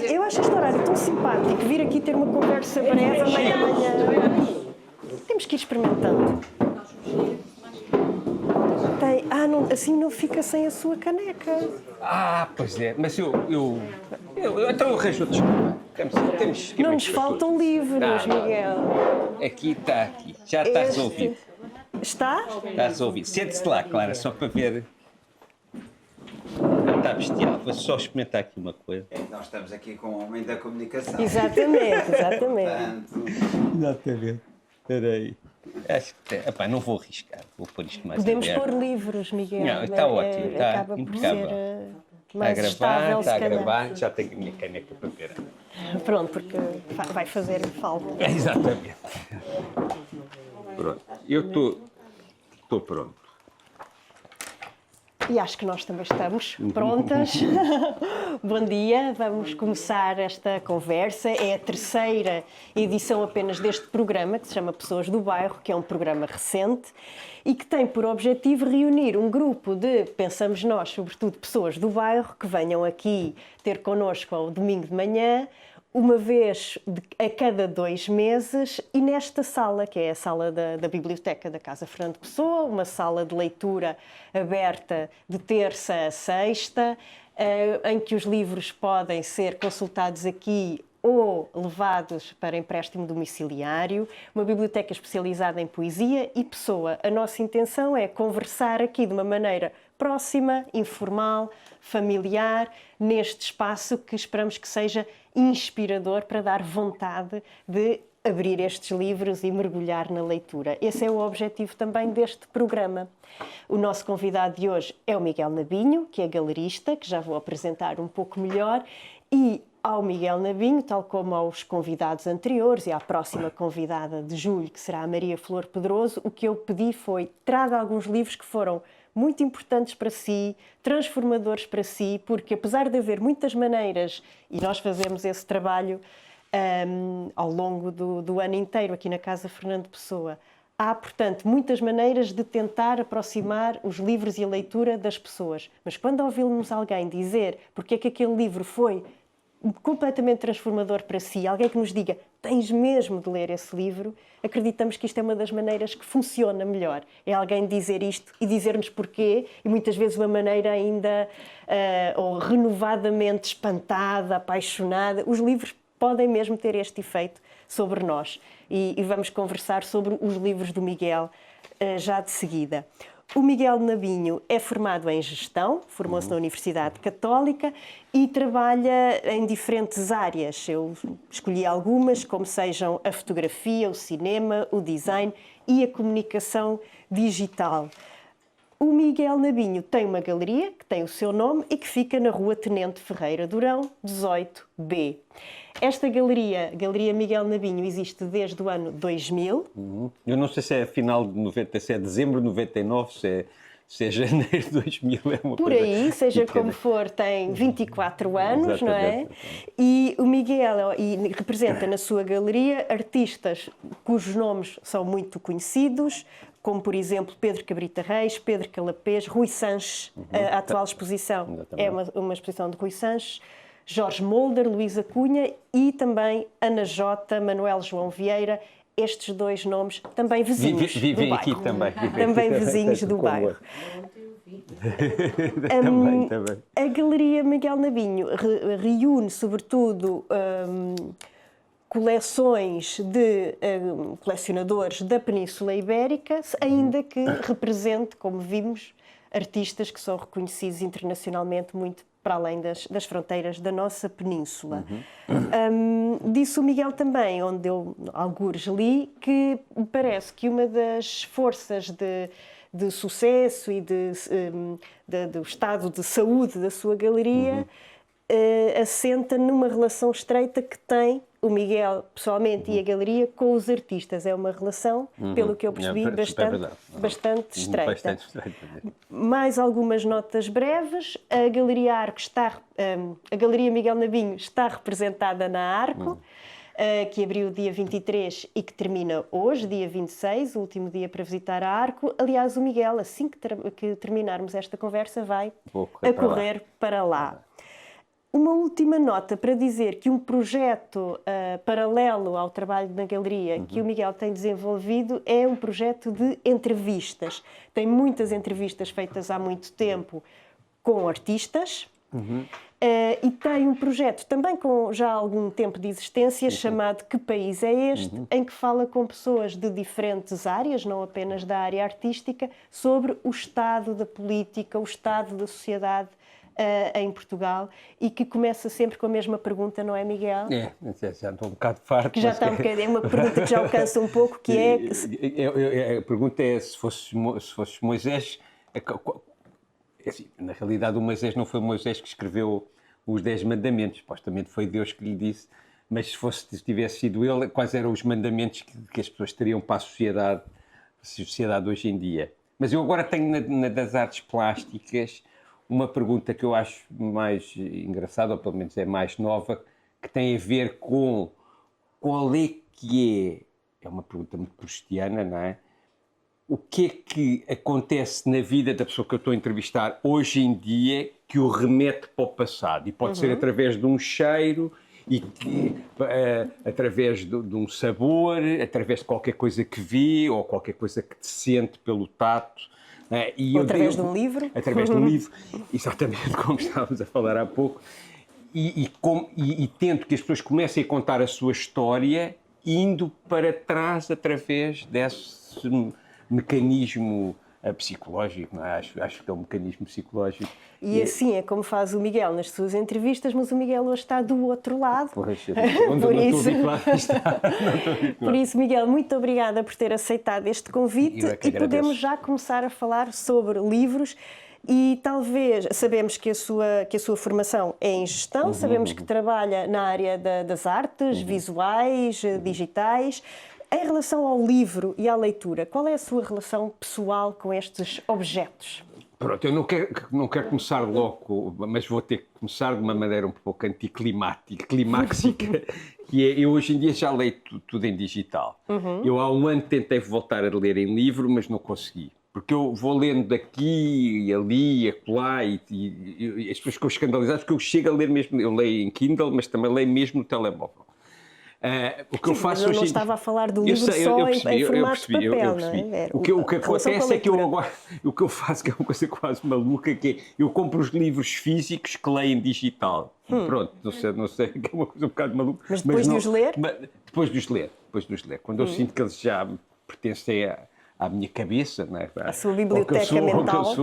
Eu acho este horário tão simpático, vir aqui ter uma conversa breve à meia da manhã. Temos que ir experimentando. Não, assim não fica sem a sua caneca. Pois é, mas então eu arranjo outros. Temos Não nos faltam livros, Miguel. Aqui está, já está resolvido. Está? Está resolvido. Sente-se lá, Clara, só para ver. Não está bestial. Vou só experimentar aqui uma coisa. Nós estamos aqui com o homem da comunicação. Exatamente. Exatamente. Espera aí. Acho que não vou arriscar, vou pôr isto mais Podemos aberto. pôr livros, Miguel. Não, está ótimo, está acaba por impecável. ser Está mais a estável, gravar, está se a calhar. gravar, já tenho a minha caneca para ver. Pronto, porque vai fazer falta. Exatamente. Pronto, eu estou pronto. E acho que nós também estamos prontas. Bom dia, vamos começar esta conversa. É a terceira edição apenas deste programa, que se chama Pessoas do Bairro, que é um programa recente e que tem por objetivo reunir um grupo de, pensamos nós, sobretudo pessoas do bairro, que venham aqui ter connosco ao domingo de manhã, uma vez a cada 2 meses, e nesta sala, que é a sala da Biblioteca da Casa Fernando Pessoa, uma sala de leitura aberta de terça a sexta, em que os livros podem ser consultados aqui ou levados para empréstimo domiciliário, uma biblioteca especializada em poesia e pessoa. A nossa intenção é conversar aqui de uma maneira próxima, informal, familiar, neste espaço que esperamos que seja inspirador para dar vontade de abrir estes livros e mergulhar na leitura. Esse é o objetivo também deste programa. O nosso convidado de hoje é o Miguel Nabinho, que é galerista, que já vou apresentar um pouco melhor, e ao Miguel Nabinho, tal como aos convidados anteriores e à próxima convidada de julho, que será a Maria Flor Pedroso, o que eu pedi foi: traga alguns livros que foram muito importantes para si, transformadores para si, porque apesar de haver muitas maneiras, e nós fazemos esse trabalho ao longo do ano inteiro aqui na Casa Fernando Pessoa, há, portanto, muitas maneiras de tentar aproximar os livros e a leitura das pessoas. Mas quando ouvimos alguém dizer porque é que aquele livro foi completamente transformador para si, alguém que nos diga: tens mesmo de ler esse livro, acreditamos que isto é uma das maneiras que funciona melhor. É alguém dizer isto e dizer-nos porquê, e muitas vezes de uma maneira ainda ou renovadamente espantada, apaixonada. Os livros podem mesmo ter este efeito sobre nós. E vamos conversar sobre os livros do Miguel já de seguida. O Miguel Nabinho é formado em gestão, formou-se na Universidade Católica e trabalha em diferentes áreas. Eu escolhi algumas, como sejam a fotografia, o cinema, o design e a comunicação digital. O Miguel Nabinho tem uma galeria que tem o seu nome e que fica na Rua Tenente Ferreira Durão, 18B. Esta galeria, Galeria Miguel Nabinho, existe desde o ano 2000. Eu não sei se é final de 90, se é dezembro de 99, se é janeiro de 2000. É uma por coisa aí, seja pequena. como for, tem 24 anos, Exatamente. não é? E o Miguel representa na sua galeria artistas cujos nomes são muito conhecidos, como, por exemplo, Pedro Cabrita Reis, Pedro Calapés, Rui Sanches. A atual exposição é uma exposição de Rui Sanches, Jorge Molder, Luísa Cunha e também Ana Jota, Manuel João Vieira. Estes 2 nomes também vizinhos do Vivem bairro. aqui também. Também vizinhos do bairro. Também. A Galeria Miguel Nabinho reúne, sobretudo, coleções de colecionadores da Península Ibérica, ainda que represente, como vimos, artistas que são reconhecidos internacionalmente muito para além das fronteiras da nossa península. Disse o Miguel também, onde eu algures li, que parece que uma das forças de sucesso e do estado de saúde da sua galeria assenta numa relação estreita que tem o Miguel, pessoalmente, e a galeria com os artistas. É uma relação, pelo que eu percebi, bastante estreita. Bastante estreita. Mais algumas notas breves. A Galeria Arco a Galeria Miguel Nabinho está representada na Arco, que abriu dia 23 e que termina hoje, dia 26, o último dia para visitar a Arco. Aliás, o Miguel, assim que terminarmos esta conversa, vai correr para lá. Uma última nota para dizer que um projeto paralelo ao trabalho na galeria que o Miguel tem desenvolvido é um projeto de entrevistas. Tem muitas entrevistas feitas há muito tempo com artistas e tem um projeto também com já algum tempo de existência chamado Que País é Este?, em que fala com pessoas de diferentes áreas, não apenas da área artística, sobre o estado da política, o estado da sociedade em Portugal, e que começa sempre com a mesma pergunta, não é, Miguel? Já estou um bocado farto. Que já está um bocadinho, é uma pergunta que já alcança um pouco, que é... A pergunta é, se fosse Moisés... assim, na realidade, o Moisés não foi Moisés que escreveu os 10 mandamentos, supostamente foi Deus que lhe disse, mas se tivesse sido ele, quais eram os mandamentos que as pessoas teriam para a sociedade hoje em dia? Mas eu agora tenho das artes plásticas uma pergunta que eu acho mais engraçada, ou pelo menos é mais nova, que tem a ver com qual é que é uma pergunta muito proustiana, não é? O que é que acontece na vida da pessoa que eu estou a entrevistar hoje em dia que o remete para o passado? E pode ser através de um cheiro, através de um sabor, através de qualquer coisa que vê ou qualquer coisa que sente pelo tato. Ou através de um livro. Através de um livro, exatamente como estávamos a falar há pouco. E tento que as pessoas comecem a contar a sua história indo para trás através desse mecanismo psicológico, não é? Acho que é um mecanismo psicológico. E assim é como faz o Miguel nas suas entrevistas, mas o Miguel hoje está do outro lado. Por isso, Miguel, muito obrigada por ter aceitado este convite e podemos já começar a falar sobre livros. E talvez, sabemos que a sua formação é em gestão, sabemos que trabalha na área das artes, visuais, digitais. Em relação ao livro e à leitura, qual é a sua relação pessoal com estes objetos? Pronto, eu não quero começar logo, mas vou ter que começar de uma maneira um pouco climáxica, que é, eu hoje em dia já leio tudo em digital. Eu há um ano tentei voltar a ler em livro, mas não consegui. Porque eu vou lendo daqui e ali e acolá e as pessoas ficam escandalizadas porque eu chego a ler mesmo, eu leio em Kindle, mas também leio mesmo no telemóvel. O que eu faço hoje... não estava a falar do livro só em formato de papel, não é? O que acontece é que eu agora... O que eu faço, que é uma coisa quase maluca, que é eu compro os livros físicos que leio em digital. Pronto, não sei, que é uma coisa um bocado maluca. Mas depois de os ler? Depois de os ler. Quando eu sinto que eles já pertencem à minha cabeça, não é? A sua biblioteca mental.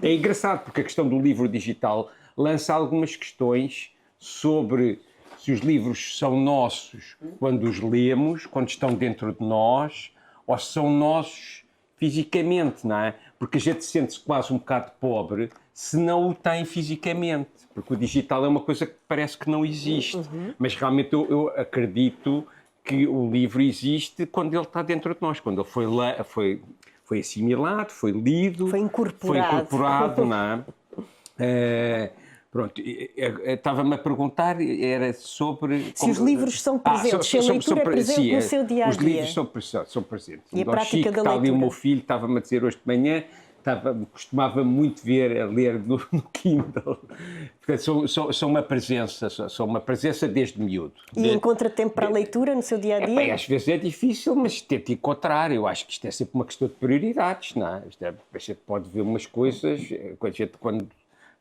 É engraçado, porque a questão do livro digital lança algumas questões sobre... se os livros são nossos quando os lemos, quando estão dentro de nós, ou se são nossos fisicamente, não é? Porque a gente sente-se quase um bocado pobre se não o tem fisicamente, porque o digital é uma coisa que parece que não existe, mas realmente eu acredito que o livro existe quando ele está dentro de nós, quando ele foi assimilado, foi lido, foi incorporado, não é? Pronto, estava-me a perguntar, era sobre... Se os livros são presentes, se a leitura é presente no seu dia-a-dia. Os livros são presentes. E a prática da leitura? Ali o meu filho estava-me a dizer hoje de manhã, costumava muito ler no Kindle. Portanto, são uma presença desde miúdo. E encontra tempo para a leitura no seu dia-a-dia? Às vezes é difícil, mas tenta encontrar. Eu acho que isto é sempre uma questão de prioridades, não é? A gente pode ver umas coisas, quando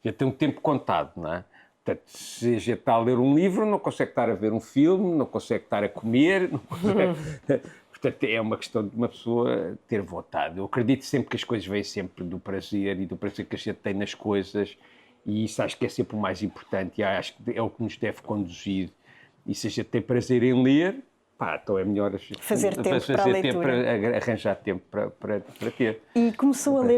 já tem um tempo contado, não é? Portanto, se a gente está a ler um livro, não consegue estar a ver um filme, não consegue estar a comer, não consegue... Portanto, é uma questão de uma pessoa ter vontade. Eu acredito sempre que as coisas vêm sempre do prazer e do prazer que a gente tem nas coisas, e isso acho que é sempre o mais importante e acho que é o que nos deve conduzir. E se a gente tem prazer em ler, então é melhor fazer tempo para a leitura. Arranjar tempo para ter. E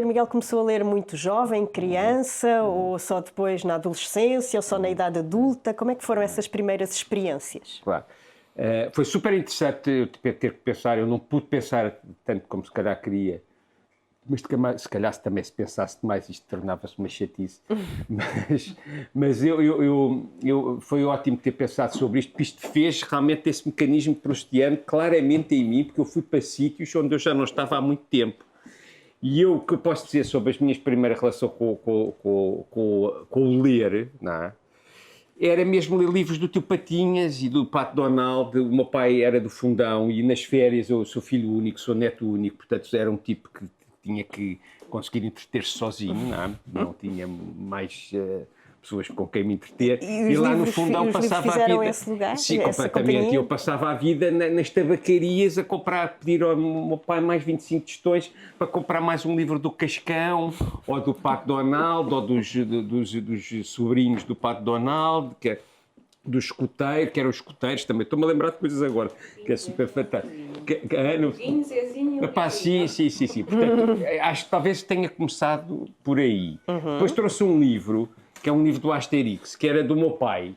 Miguel começou a ler muito jovem, criança, ou só depois na adolescência, ou só na idade adulta? Como é que foram essas primeiras experiências? Claro. Foi super interessante eu ter que pensar, eu não pude pensar tanto como se calhar queria, mas se calhar também se pensasse demais isto tornava-se uma chatice, mas foi ótimo ter pensado sobre isto, porque isto fez realmente esse mecanismo proustiano claramente em mim, porque eu fui para sítios onde eu já não estava há muito tempo. E o que eu posso dizer sobre a minha primeira relação com o ler, não é? era mesmo ler livros do tio Patinhas e do Pato Donald. O meu pai era do Fundão e nas férias eu sou filho único, sou neto único, portanto era um tipo que tinha que conseguir entreter-se sozinho, não tinha mais pessoas com quem me entreter. E lá no livros, Fundão os passava livros a fizeram vida. esse lugar? Sim, essa completamente. companhia? Eu passava a vida nas tabacarias a comprar, a pedir ao meu pai mais 25 tostões para comprar mais um livro do Cascão, ou do Pato Donald, ou dos sobrinhos do Pato Donald, do escoteiro, que eram os escoteiros também. Estou-me a lembrar de coisas agora, que é super fantástico. Epá, sim. Portanto, acho que talvez tenha começado por aí. Depois trouxe um livro, que é um livro do Asterix, que era do meu pai,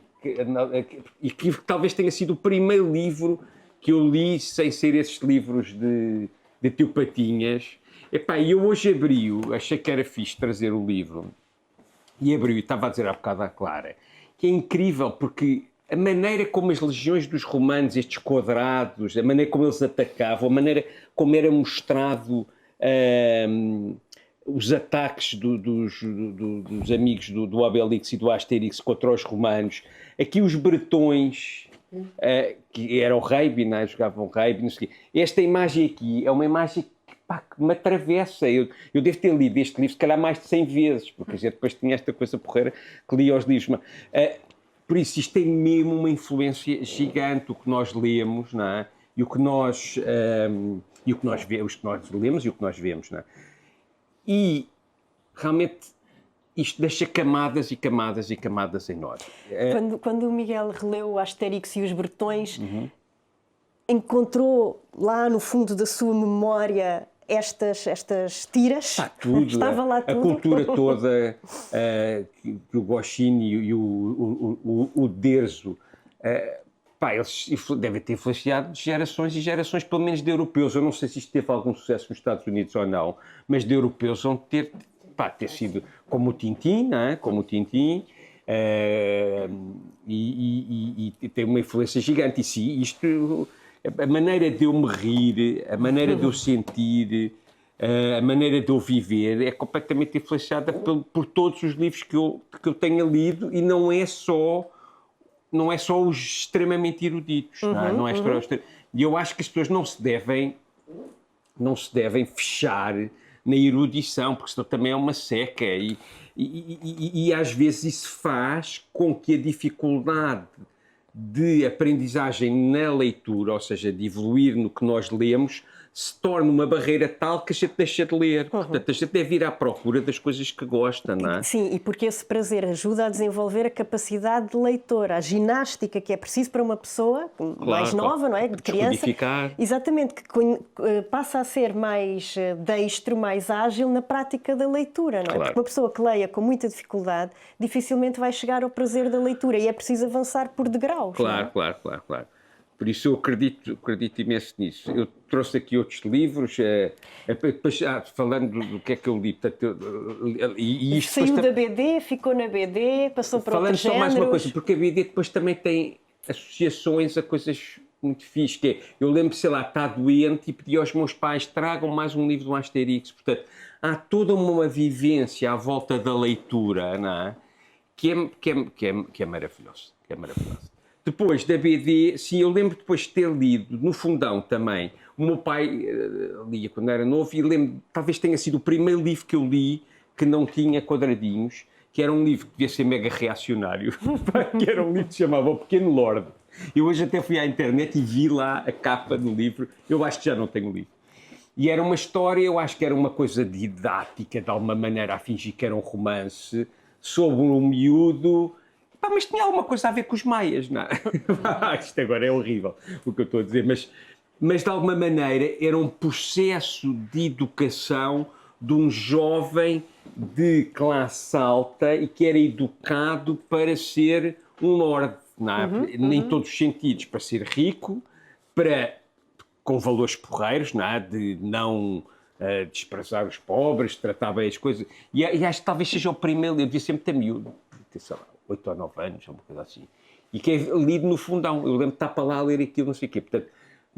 e que talvez tenha sido o primeiro livro que eu li sem ser esses livros de tio Patinhas. Epá, e eu hoje abri-o, achei que era fixe trazer o livro, e abriu, e estava a dizer há bocado à Clara, que é incrível, porque a maneira como as legiões dos romanos, estes quadrados, a maneira como eles atacavam, a maneira como era mostrado os ataques dos amigos do Obelix e do Asterix contra os romanos. Aqui os bretões, que eram rugby, não é? Jogavam rugby, não sei o quê. Esta imagem aqui é uma imagem que me atravessa. Eu devo ter lido este livro, se calhar, mais de 100 vezes, porque a gente depois tinha esta coisa porreira que lia os livros. Mas, por isso, isto tem mesmo uma influência gigante, o que nós lemos, não é? E o que nós lemos e o que nós vemos, não é? E, realmente, isto deixa camadas e camadas e camadas em nós. Quando o Miguel releu o Asterix e os Bretões, encontrou lá no fundo da sua memória estas tiras? Está tudo. Estava lá tudo. A cultura toda, que o Goscinny e o Derzo, eles devem ter influenciado gerações e gerações, pelo menos de europeus. Eu não sei se isto teve algum sucesso nos Estados Unidos ou não, mas de europeus vão ter sido como o Tintin, não é? Como o Tintin, e tem uma influência gigante. E sim, isto, a maneira de eu me rir, a maneira de eu sentir, a maneira de eu viver é completamente influenciada por todos os livros que eu tenha lido, e não é só os extremamente eruditos. Não é e eu acho que as pessoas não se devem fechar na erudição, porque senão também é uma seca, e às vezes isso faz com que a dificuldade de aprendizagem na leitura, ou seja, de evoluir no que nós lemos, se torna uma barreira tal que a gente deixa de ler. Portanto, a gente deve ir à procura das coisas que gosta, não é? Sim, e porque esse prazer ajuda a desenvolver a capacidade de leitor, a ginástica que é preciso para uma pessoa mais nova, não é? De criança. Descodificar. Exatamente, que passa a ser mais destro, mais ágil na prática da leitura, não é? Porque uma pessoa que leia com muita dificuldade dificilmente vai chegar ao prazer da leitura, e é preciso avançar por degraus. Claro. Por isso eu acredito imenso nisso. Eu trouxe aqui outros livros, depois, falando do que é que eu li. Isto saiu da BD, ficou na BD, passou para outros géneros. Falando só mais uma coisa, porque a BD depois também tem associações a coisas muito fixes, que é, eu lembro, sei lá, está doente e pedi aos meus pais, tragam mais um livro do Asterix. Portanto, há toda uma vivência à volta da leitura, não é? Que é maravilhoso, Depois da BD, sim, eu lembro depois de ter lido no Fundão também. O meu pai lia quando era novo, e lembro, talvez tenha sido o primeiro livro que eu li que não tinha quadradinhos, que era um livro que devia ser mega reacionário, que era um livro que se chamava O Pequeno Lorde. Eu hoje até fui à internet e vi lá a capa do livro. Eu acho que já não tenho o livro. E era uma história, eu acho que era uma coisa didática, de alguma maneira, a fingir que era um romance, sobre um miúdo. Mas tinha alguma coisa a ver com os maias, não é? Isto agora é horrível o que eu estou a dizer, mas de alguma maneira era um processo de educação de um jovem de classe alta e que era educado para ser um lorde, não é? Em todos os sentidos, para ser rico, com valores porreiros, não é? De não desprezar os pobres, tratar bem as coisas. E acho que talvez seja o primeiro, eu devia ser muito miúdo, sei lá, 8 ou 9 anos, uma coisa assim. E que é lido no Fundão. Eu lembro de estar para lá a ler aquilo, não sei o quê. Portanto,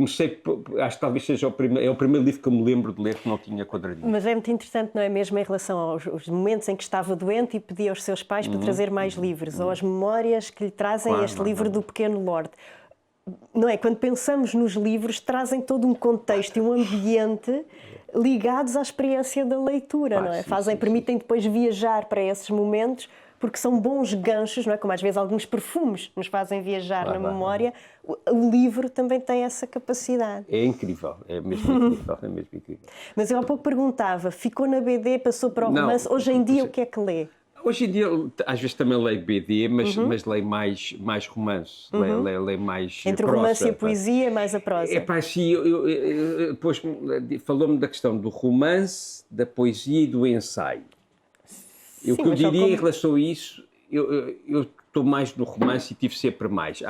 comecei, acho que talvez seja é o primeiro livro que eu me lembro de ler que não tinha quadradinhos. Mas é muito interessante, não é mesmo, em relação aos momentos em que estava doente e pedia aos seus pais para trazer mais livros, ou as memórias que lhe trazem Claro, este livro do Pequeno Lorde. Não é? Quando pensamos nos livros, trazem todo um contexto e um ambiente ligados à experiência da leitura, não é? Sim, Permitem depois viajar para esses momentos, porque são bons ganchos, não é? Como às vezes alguns perfumes nos fazem viajar na memória, o livro também tem essa capacidade. É incrível, é mesmo incrível, é mesmo incrível. Mas eu há pouco perguntava, ficou na BD, passou para o romance, hoje em dia o que é que lê? Hoje em dia, às vezes também leio BD, mas leio mais romance, leio mais Entre prosa, o romance e a poesia, mais a prosa. É pá, sim, depois falou-me da questão do romance, da poesia e do ensaio. O que eu diria em relação a isso, eu estou mais no romance e tive sempre mais.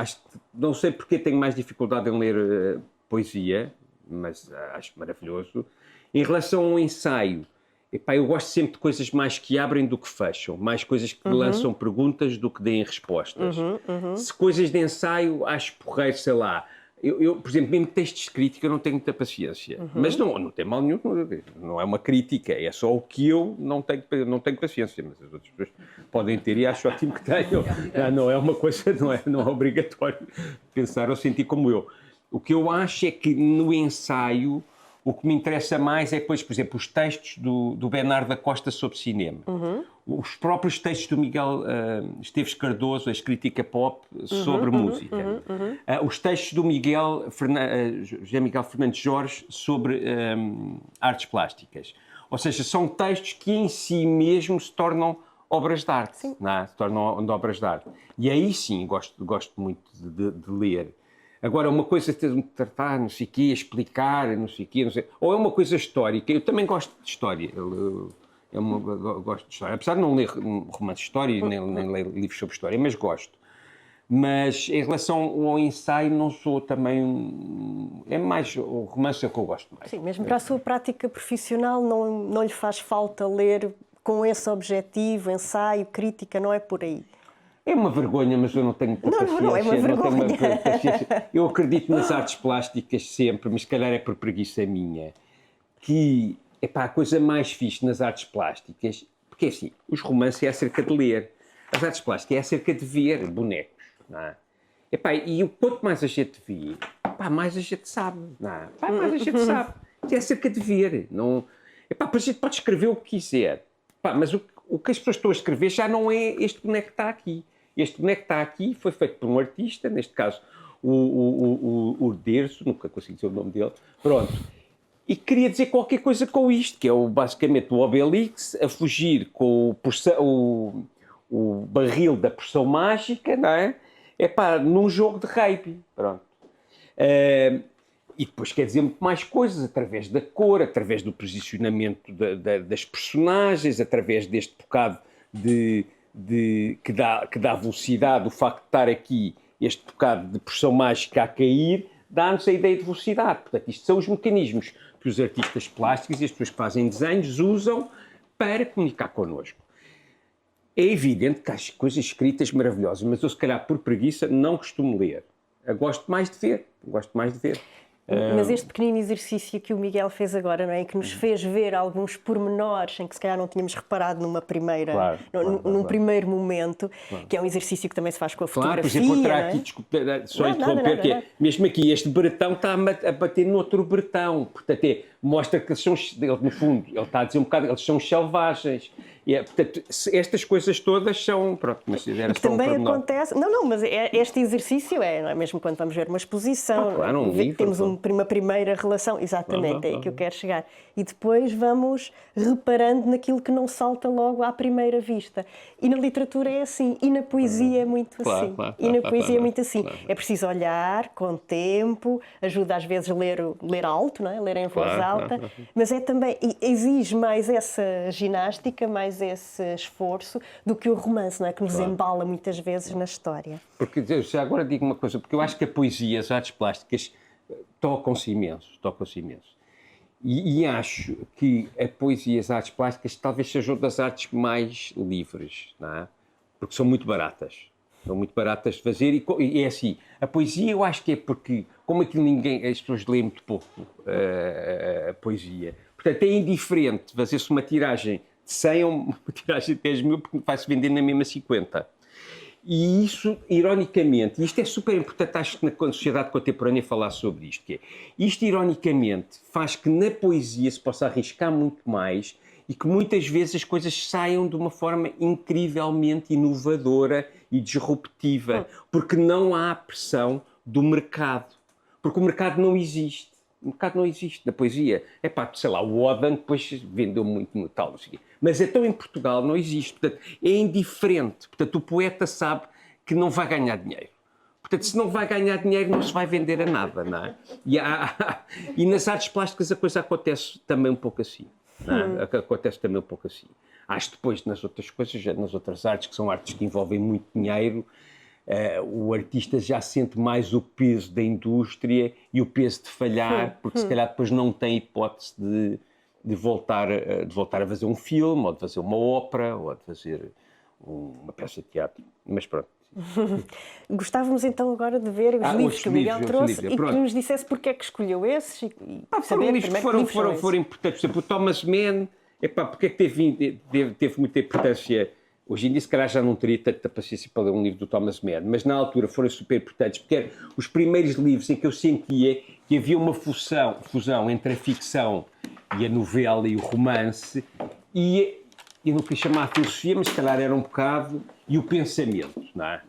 Não sei porque tenho mais dificuldade em ler poesia, mas acho maravilhoso. Em relação ao ensaio, epá, eu gosto sempre de coisas mais que abrem do que fecham, mais coisas que lançam perguntas do que deem respostas. Se coisas de ensaio, acho porreiro, sei lá. Por exemplo, mesmo texto escrito, eu não tenho muita paciência. Mas não tem mal nenhum, não é uma crítica, é só o que eu não tenho paciência. Mas as outras pessoas podem ter e acho ótimo que tenham. Não é uma coisa, não é obrigatório pensar ou sentir como eu. O que eu acho é que no ensaio, o que me interessa mais é depois, por exemplo, os textos do Bernardo da Costa sobre cinema. Os próprios textos do Miguel Esteves Cardoso, a crítica pop, sobre música. Os textos do José Miguel Fernandes Jorge sobre artes plásticas. Ou seja, são textos que em si mesmo se tornam obras de arte. Não é? Se tornam obras de arte. E aí sim gosto muito de ler. Agora, uma coisa de tratar, não sei o quê, explicar, não sei o quê, não sei... Ou é uma coisa histórica. Eu também gosto de história. Gosto de história. Apesar de não ler romances de história, nem ler livros sobre história, mas gosto. Mas em relação ao ensaio, não sou também... É mais o romance é o que eu gosto mais. Sim, mesmo para a sua prática profissional, não lhe faz falta ler com esse objetivo, ensaio, crítica, não é por aí? É uma vergonha, mas eu não tenho muita paciência. Não é uma vergonha. Não tenho paciência. Eu acredito nas artes plásticas sempre, mas se calhar é por preguiça minha, que epá, a coisa mais fixe nas artes plásticas, porque assim, os romances é acerca de ler, as artes plásticas é acerca de ver bonecos, não é? Epá, e quanto mais a gente vê, epá, mais a gente sabe, não é? Epá, mais a gente sabe. É acerca de ver. Não... Epá, a gente pode escrever o que quiser, epá, mas o que as pessoas estão a escrever já não é este boneco que está aqui. Este boneco que está aqui foi feito por um artista, neste caso o Derso, nunca consigo dizer o nome dele, pronto. E queria dizer qualquer coisa com isto, que é basicamente o Obelix a fugir com o barril da poção mágica, não é? Epá, num jogo de rugby, pronto. E depois quer dizer muito mais coisas, através da cor, através do posicionamento das personagens, através deste bocado que dá velocidade, o facto de estar aqui este bocado de pressão mágica a cair, dá-nos a ideia de velocidade. Portanto, isto são os mecanismos que os artistas plásticos e as pessoas que fazem desenhos usam para comunicar connosco. É evidente que há coisas escritas maravilhosas, mas eu, se calhar, por preguiça, não costumo ler. Eu gosto mais de ver. Mas este pequenino exercício que o Miguel fez agora, não é? Que nos fez ver alguns pormenores em que se calhar não tínhamos reparado num primeiro momento, que é um exercício que também se faz com a fotografia. Por exemplo, eu trago não é? aqui, desculpe, só interromper, que é, mesmo aqui, este bretão está a bater noutro bretão, portanto, mostra que eles são, no fundo, ele está a dizer um bocado, eles são selvagens. Portanto, estas coisas todas são, pronto, mas era só também um acontece, mas este exercício não é mesmo quando vamos ver uma exposição, claro, um livro, temos uma primeira relação, exatamente, é aí que eu quero chegar, e depois vamos reparando naquilo que não salta logo à primeira vista. E na literatura é assim, e na poesia é muito assim. É preciso olhar com tempo, ajuda às vezes a ler alto, não é? Ler em voz alta, mas é também, exige mais essa ginástica, mais esse esforço do que o romance, não é? Que nos embala muitas vezes na história. Porque, já agora digo uma coisa, porque eu acho que a poesia, as artes plásticas tocam-se imenso. E acho que a poesia e as artes plásticas talvez sejam das artes mais livres, não é? Porque são muito baratas. São muito baratas de fazer e é assim, a poesia eu acho que é porque, como aquilo as pessoas leem muito pouco a poesia, portanto é indiferente fazer-se uma tiragem de 100 ou uma tiragem de 10 mil, porque vai-se vender na mesma 50. E isso, ironicamente, e isto é super importante, acho que na sociedade contemporânea falar sobre isto, que é, isto ironicamente faz que na poesia se possa arriscar muito mais e que muitas vezes as coisas saiam de uma forma incrivelmente inovadora e disruptiva, porque não há pressão do mercado, porque o mercado não existe. O mercado não existe na poesia. É pá, sei lá, o Oden depois vendeu muito no tal, mas então em Portugal não existe. Portanto, é indiferente. Portanto, o poeta sabe que não vai ganhar dinheiro. Portanto, se não vai ganhar dinheiro, não se vai vender a nada, não é? E nas artes plásticas a coisa acontece também um pouco assim. Não é? Acontece também um pouco assim. Acho que depois nas outras coisas, nas outras artes, que são artes que envolvem muito dinheiro, o artista já sente mais o peso da indústria e o peso de falhar, porque se calhar depois não tem hipótese de voltar a fazer um filme, ou de fazer uma ópera, ou de fazer uma peça de teatro. Mas pronto. Gostávamos então agora de ver os livros que o Miguel trouxe e que nos dissesse porque é que escolheu esses e saber livros que foram importantes. Por exemplo, o Thomas Mann, porque é que teve muita importância. Hoje em dia, se calhar, já não teria tanta paciência para ler um livro do Thomas Mann, mas na altura foram super importantes, porque eram os primeiros livros em que eu sentia que havia uma fusão entre a ficção e a novela e o romance, e eu não queria chamar a filosofia, mas se calhar era um bocado, e o pensamento, não é?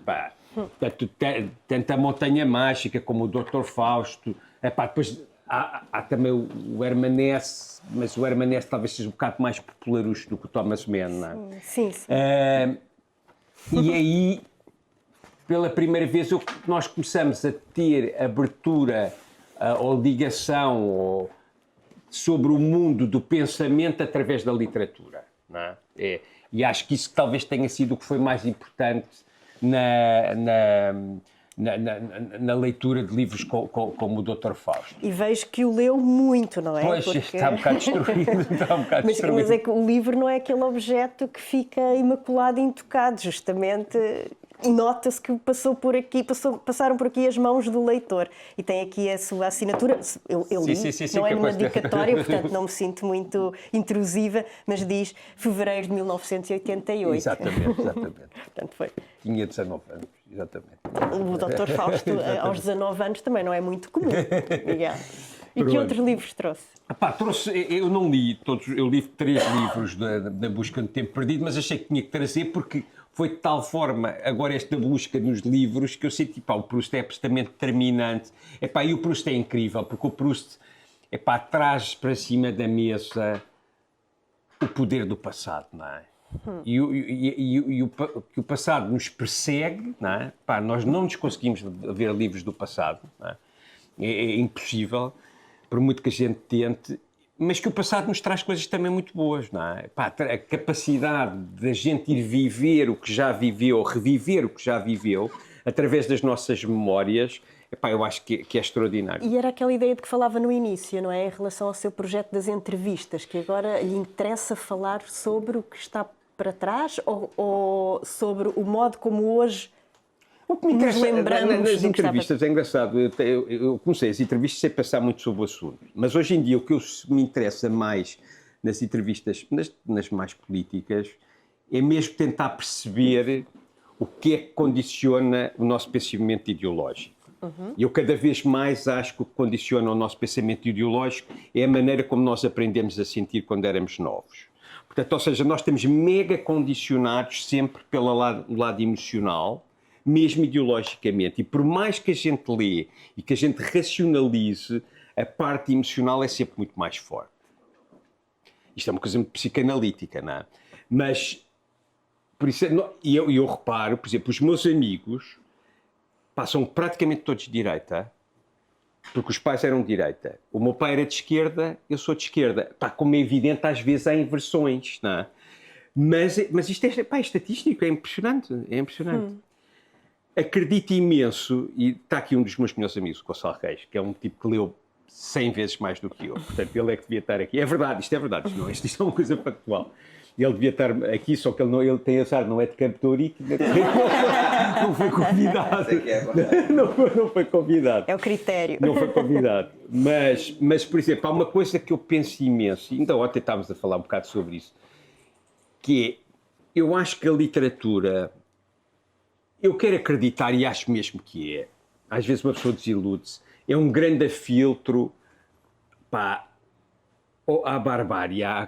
Tanto a Montanha Mágica como o Dr. Fausto, depois há também o Hermann Hesse, mas o Hermann Hesse talvez seja um bocado mais popularucho do que o Thomas Mann, não é? Sim. E aí, pela primeira vez, nós começamos a ter abertura ou ligação sobre o mundo do pensamento através da literatura, não é? E acho que isso talvez tenha sido o que foi mais importante na leitura de livros como o Dr. Fausto. E vejo que o leu muito, não é? Pois, está um bocado destruído. Mas é que o livro não é aquele objeto que fica imaculado e intocado, justamente nota-se que passaram por aqui as mãos do leitor e tem aqui a sua assinatura. Eu li, não é numa dedicatória, portanto não me sinto muito intrusiva, mas diz fevereiro de 1988. Exatamente. Portanto, foi. Tinha 19 anos, exatamente. O Dr. Fausto, aos 19 anos, também não é muito comum, Miguel. E que outros livros trouxe? Eu não li todos, eu li 3 livros da Busca no Tempo Perdido, mas achei que tinha que trazer porque foi de tal forma, agora esta busca nos livros, que eu senti, o Proust é absolutamente determinante. E o Proust é incrível, porque o Proust, traz para cima da mesa o poder do passado, não é? E o passado nos persegue, não é? Nós não nos conseguimos ver livros do passado, não é? É impossível, por muito que a gente tente, mas que o passado nos traz coisas também muito boas, não é? A capacidade de a gente ir viver o que já viveu, reviver o que já viveu, através das nossas memórias, eu acho que é extraordinário. E era aquela ideia de que falava no início, não é? Em relação ao seu projeto das entrevistas, que agora lhe interessa falar sobre o que está para trás ou sobre o modo como hoje nos lembramos nas entrevistas. É engraçado, eu comecei as entrevistas sem pensar muito sobre o assunto, mas hoje em dia o que me interessa mais nas entrevistas, nas mais políticas, é mesmo tentar perceber o que é que condiciona o nosso pensamento ideológico. E eu cada vez mais acho que o que condiciona o nosso pensamento ideológico é a maneira como nós aprendemos a sentir quando éramos novos. Portanto, ou seja, nós estamos mega condicionados sempre pelo lado emocional, mesmo ideologicamente. E por mais que a gente lê e que a gente racionalize, a parte emocional é sempre muito mais forte. Isto é uma coisa muito psicanalítica, não é? Mas, por isso, eu reparo, por exemplo, os meus amigos são praticamente todos de direita, porque os pais eram de direita. O meu pai era de esquerda, eu sou de esquerda. Como é evidente, às vezes há inversões, não é? Mas isto é estatístico, é impressionante, é impressionante. Acredito imenso, e está aqui um dos meus melhores amigos, o Gonçalo Reis, que é um tipo que leu 100 vezes mais do que eu. Portanto, ele é que devia estar aqui. É verdade, isto é verdade, isto é uma coisa factual. Ele devia estar aqui, só que ele tem azar, não é de Campo de Ourique, não foi convidado. Isso é que é verdade. Não foi convidado. É o critério. Não foi convidado. Mas, por exemplo, há uma coisa que eu penso imenso, e ainda ontem estávamos a falar um bocado sobre isso, que é, eu acho que a literatura, eu quero acreditar e acho mesmo que é, às vezes uma pessoa desilude-se, é um grande filtro, pá, à barbárie, a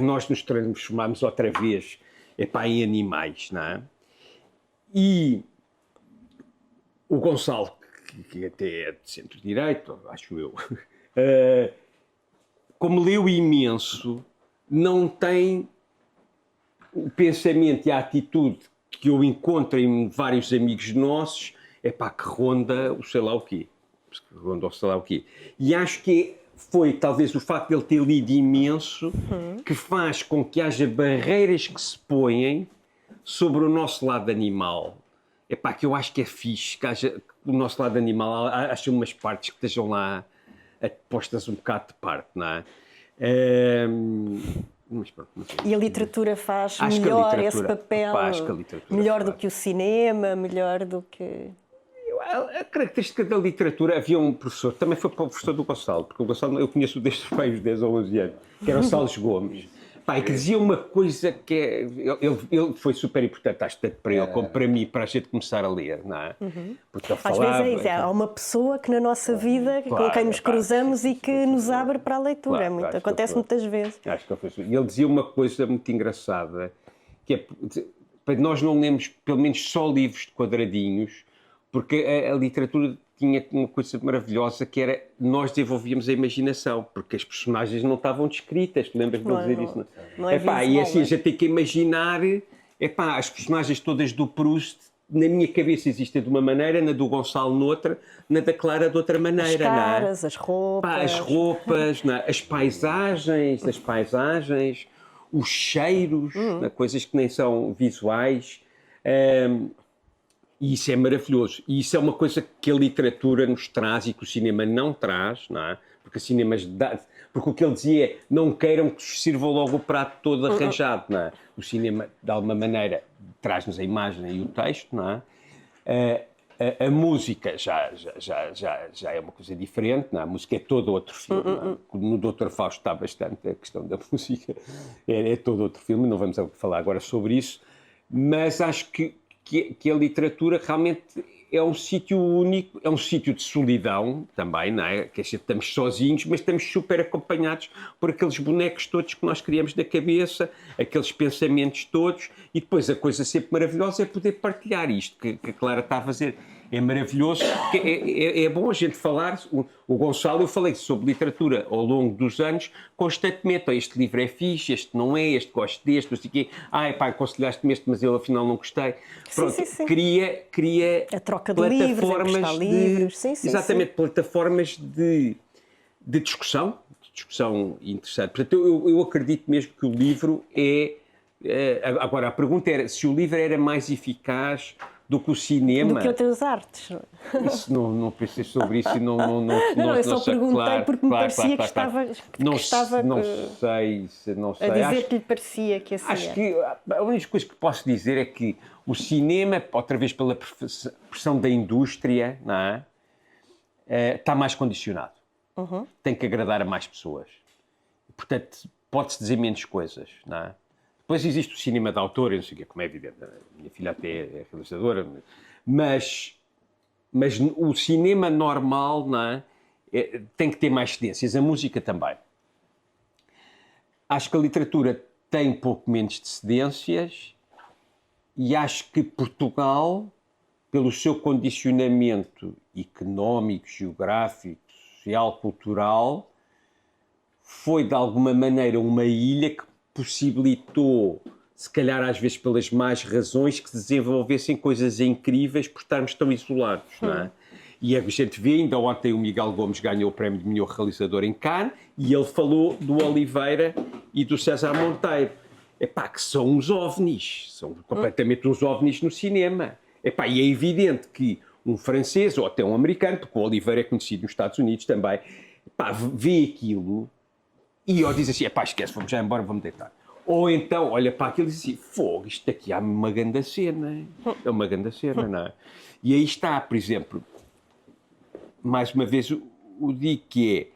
nós nos transformarmos outra vez, epá, em animais, não é? E o Gonçalo, que até é de centro-direito, acho eu, como leu imenso, não tem o pensamento e a atitude que eu encontro em vários amigos nossos, epá, que ronda o sei lá o quê. Ronda o sei lá o quê. E acho que foi talvez o facto de ele ter lido imenso que faz com que haja barreiras que se põem sobre o nosso lado animal. Epá, que eu acho que é fixe, que haja o nosso lado animal, acho umas partes que estejam lá postas um bocado de parte, não é? Mas pronto, não sei. E a literatura faz Acho que a melhor literatura- esse papel, pá, acho que a literatura melhor do faz. que o cinema, melhor do que... A característica da literatura, havia um professor, também foi professor do Gonçalo, porque o Gonçalo eu conheço desde os pais 10 ou 11 anos, que era o Salles Gomes. Pá, e que dizia uma coisa que é... Ele foi super importante, acho, tanto para ele como para mim, para a gente começar a ler, não é? Porque ele Às falava... vezes é isso, há uma pessoa que na nossa vida, Claro, com quem nos pá, cruzamos e que nos abre para a leitura. Claro, É muito, acho que acontece foi. muitas vezes. Acho que ele foi. E ele dizia uma coisa muito engraçada, que é, para nós não lemos pelo menos só livros de quadradinhos, porque a literatura tinha uma coisa maravilhosa que era, nós desenvolvíamos a imaginação, porque as personagens não estavam descritas, tu lembras de ele dizer isso? Não é Epá, visual, e assim é? a gente tem que imaginar, epá, as personagens todas do Proust, na minha cabeça existem de uma maneira, na do Gonçalo noutra, na da Clara de outra maneira, As não é? caras, as roupas. Pá, as roupas, não é? As paisagens, os cheiros, não é? Coisas que nem são visuais. E isso é maravilhoso. E isso é uma coisa que a literatura nos traz e que o cinema não traz, não é? Porque porque o que ele dizia é, não queiram que se sirva logo o prato todo arranjado, não é? O cinema, de alguma maneira, traz-nos a imagem e o texto, não é? A música já é uma coisa diferente, não é? A música é todo outro filme. Não é? No Dr. Fausto está bastante a questão da música, é todo outro filme, não vamos falar agora sobre isso, mas acho que a literatura realmente é um sítio único, é um sítio de solidão também, não é? Que estamos sozinhos, mas estamos super acompanhados por aqueles bonecos todos que nós criamos da cabeça, aqueles pensamentos todos, e depois a coisa sempre maravilhosa é poder partilhar isto que a Clara está a fazer. É maravilhoso, é bom a gente falar. O Gonçalo, eu falei sobre literatura ao longo dos anos, constantemente. Este livro é fixe, este não é, este gosto deste, não sei o quê. Pá, aconselhaste-me este, mas eu afinal não gostei. Pronto, sim. Cria A troca de livros, emprestar livros. Sim, exatamente, plataformas de discussão interessante. Portanto, eu acredito mesmo que o livro é... Agora, a pergunta era se o livro era mais eficaz do que o cinema. Do que outras artes. Isso, não pensei sobre isso e não Eu só sei, perguntei claro, porque me claro, parecia que claro. estava Não sei. a dizer que lhe parecia que assim Acho era. que a única coisa que posso dizer é que o cinema, outra vez pela pressão da indústria, não é? Está mais condicionado. Tem que agradar a mais pessoas. Portanto, pode-se dizer menos coisas, não é? Depois existe o cinema de autor, eu não sei o que, como é evidente, a minha filha até é realizadora, mas o cinema normal, não é? Tem que ter mais cedências, a música também. Acho que a literatura tem um pouco menos de cedências e acho que Portugal, pelo seu condicionamento económico, geográfico, social, cultural, foi de alguma maneira uma ilha que possibilitou, se calhar às vezes pelas más razões, que se desenvolvessem coisas incríveis por estarmos tão isolados, não é? E a gente vê, ainda ontem o Miguel Gomes ganhou o prémio de melhor realizador em Cannes e ele falou do Oliveira e do César Monteiro. Epá, que são uns ovnis, são completamente uns ovnis no cinema. Epá, e é evidente que um francês ou até um americano, porque o Oliveira é conhecido nos Estados Unidos também, epá, vê aquilo e ou diz assim, epá, esquece, vamos já embora, vamos deitar. Ou então olha para aquilo e diz assim, fogo, isto aqui há uma grande cena. É uma grande cena, não é? E aí está, por exemplo, mais uma vez o digo que é,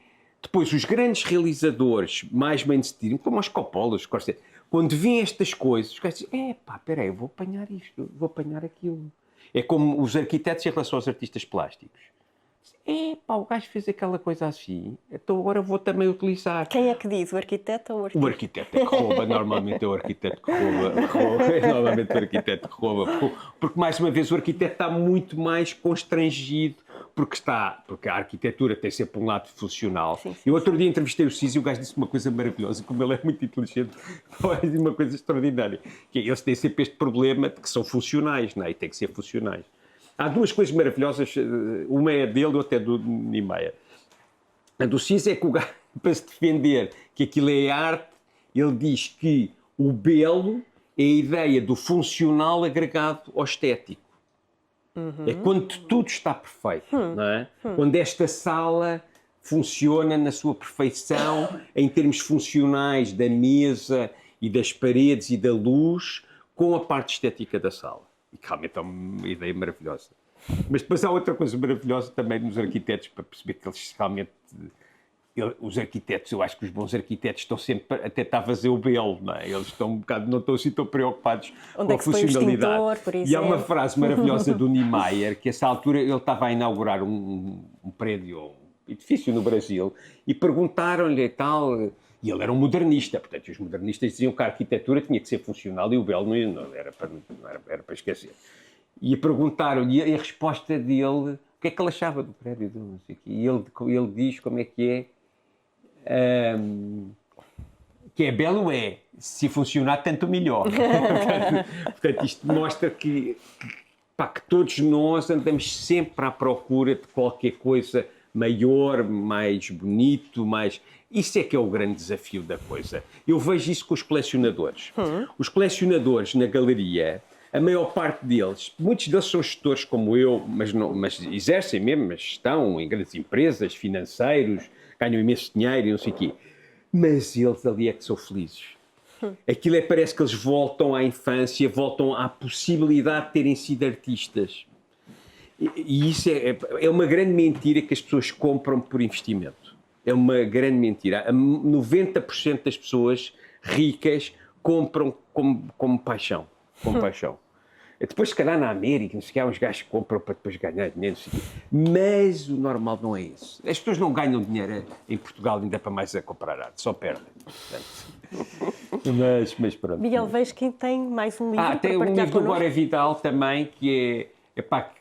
depois os grandes realizadores mais mainstream, como os Coppola, os Scorsese, quando vêem estas coisas, os caras dizem, espera aí, eu vou apanhar isto, vou apanhar aquilo. É como os arquitetos em relação aos artistas plásticos. O gajo fez aquela coisa assim, então agora vou também utilizar. Quem é que diz? O arquiteto ou o artista? O arquiteto é que rouba, normalmente é o arquiteto que rouba, é normalmente o arquiteto que rouba, porque mais uma vez o arquiteto está muito mais constrangido, porque a arquitetura tem sempre um lado funcional. Sim. E outro dia entrevistei o Cis e o gajo disse uma coisa maravilhosa, como ele é muito inteligente, disse uma coisa extraordinária, que é, eles têm sempre este problema de que são funcionais, não é? E têm que ser funcionais. Há duas coisas maravilhosas, uma é dele e outra é do Niemeyer. A do Cis é que o gajo, para se defender que aquilo é arte, ele diz que o belo é a ideia do funcional agregado ao estético. É quando tudo está perfeito, não é? Quando esta sala funciona na sua perfeição, em termos funcionais da mesa e das paredes e da luz, com a parte estética da sala. E que realmente é uma ideia maravilhosa. Mas depois há outra coisa maravilhosa também nos arquitetos, para perceber que eles realmente... Os arquitetos, eu acho que os bons arquitetos estão sempre a tentar fazer o belo, não é? Eles estão um bocado, não estão assim tão preocupados com a funcionalidade. E há uma frase maravilhosa do Niemeyer, que a essa altura ele estava a inaugurar um prédio, um edifício no Brasil, e perguntaram-lhe e tal, e ele era um modernista, portanto os modernistas diziam que a arquitetura tinha que ser funcional e o belo não era para esquecer. E perguntaram-lhe, e a resposta dele, o que é que ele achava do prédio dele? E ele diz como é que é, que é belo se funcionar tanto melhor. Portanto, isto mostra que todos nós andamos sempre à procura de qualquer coisa maior, mais bonito, mais... Isso é que é o grande desafio da coisa. Eu vejo isso com os colecionadores. Os colecionadores na galeria, a maior parte deles, muitos deles são gestores como eu, mas exercem mesmo, mas estão em grandes empresas, financeiros, ganham imenso dinheiro e não sei o quê. Mas eles ali é que são felizes. Aquilo parece que eles voltam à infância, voltam à possibilidade de terem sido artistas. E isso é uma grande mentira que as pessoas compram por investimento. É uma grande mentira. 90% das pessoas ricas compram como paixão. Como paixão. Depois, se calhar, na América, não sei o que, há uns gajos que compram para depois ganhar dinheiro, não sei o quê. Mas o normal não é isso. As pessoas não ganham dinheiro em Portugal, ainda para mais a comprar arte, só perdem. Mas pronto. Miguel, vejo que tem mais um livro tem para um partilhar livro do connosco. Gore Vidal também, que